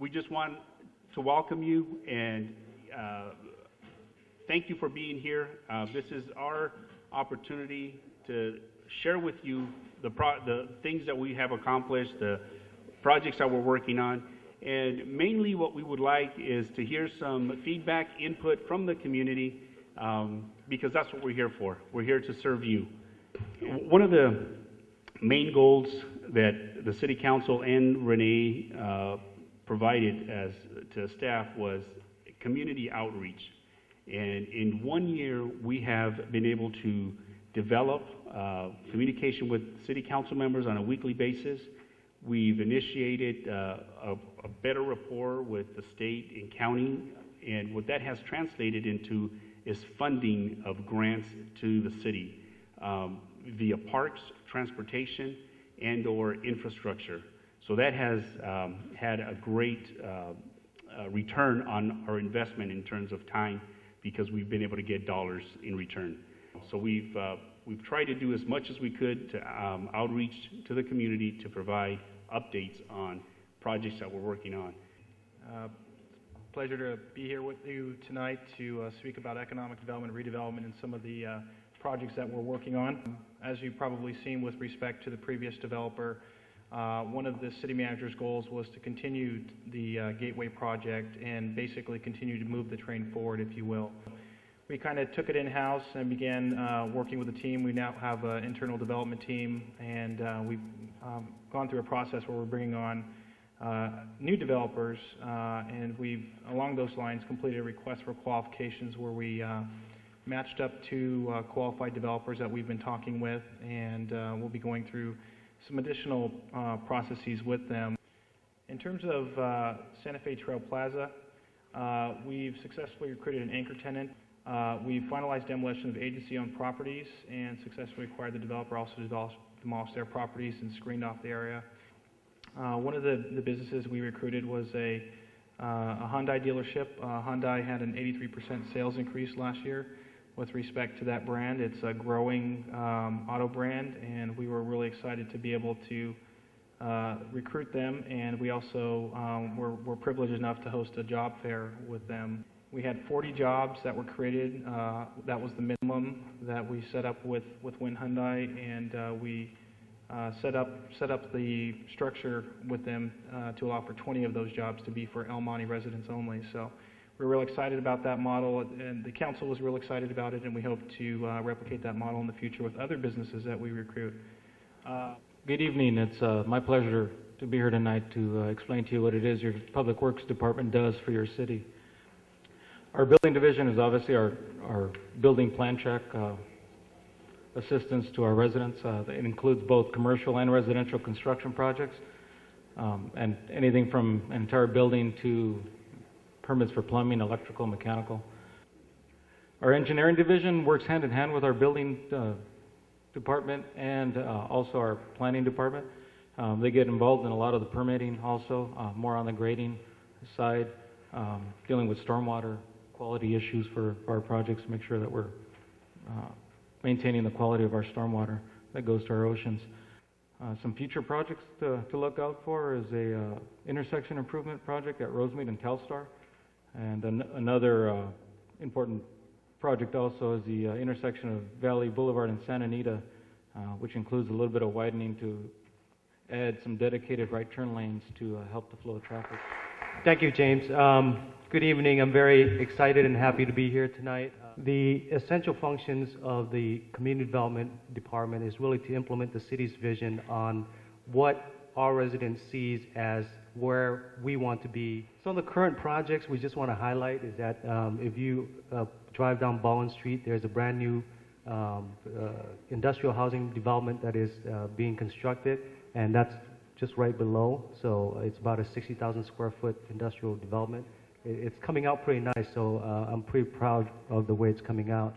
we just want to welcome you and thank you for being here. This is our opportunity to share with you the things that we have accomplished, the projects that we're working on, and mainly what we would like is to hear some feedback, input from the community, because that's what we're here for. We're here to serve you. One of the main goals that the City Council and Renee provided to staff was community outreach. And in 1 year, we have been able to develop communication with City Council members on a weekly basis. We've initiated a better rapport with the state and county, and what that has translated into is funding of grants to the city via parks, transportation, and or infrastructure. So that has had a great return on our investment in terms of time, because we've been able to get dollars in return. So we've tried to do as much as we could to outreach to the community to provide updates on projects that we're working on. Pleasure to be here with you tonight to speak about economic development, redevelopment, and some of the projects that we're working on. As you've probably seen with respect to the previous developer, one of the city manager's goals was to continue the Gateway project and basically continue to move the train forward, if you will. We kind of took it in-house and began working with the team. We now have an internal development team, and we've gone through a process where we're bringing on new developers, and we've, along those lines, completed a request for qualifications where we matched up to qualified developers that we've been talking with, and we'll be going through some additional processes with them. In terms of Santa Fe Trail Plaza, we've successfully recruited an anchor tenant. We've finalized demolition of agency-owned properties and successfully required the developer also to demolish their properties and screened off the area. One of the businesses we recruited was a Hyundai dealership. Hyundai had an 83% sales increase last year with respect to that brand. It's a growing auto brand, and we were really excited to be able to recruit them, and we also were privileged enough to host a job fair with them. We had 40 jobs that were created. That was the minimum that we set up with Win Hyundai, and we set up the structure with them to allow for 20 of those jobs to be for El Monte residents only. So we're real excited about that model, and the council was real excited about it, and we hope to replicate that model in the future with other businesses that we recruit. Good evening. It's my pleasure to be here tonight to explain to you what it is your Public Works Department does for your city. Our building division is obviously our building plan check assistance to our residents. It includes both commercial and residential construction projects, and anything from an entire building to permits for plumbing, electrical, mechanical. Our engineering division works hand in hand with our building department and also our planning department. They get involved in a lot of the permitting also, more on the grading side, dealing with stormwater quality issues for our projects, make sure that we're maintaining the quality of our stormwater that goes to our oceans. Some future projects to look out for is a intersection improvement project at Rosemead and Telstar. And another important project also is the intersection of Valley Boulevard and Santa Anita, which includes a little bit of widening to add some dedicated right turn lanes to help the flow of traffic. Thank you, James. Good evening. I'm very excited and happy to be here tonight. The essential functions of the Community Development Department is really to implement the city's vision on what our residents sees as where we want to be. Some of the current projects we just want to highlight is that if you drive down Bowen Street, there's a brand new industrial housing development that is being constructed, and that's just right below. So it's about a 60,000 square foot industrial development. It's coming out pretty nice, so I'm pretty proud of the way it's coming out.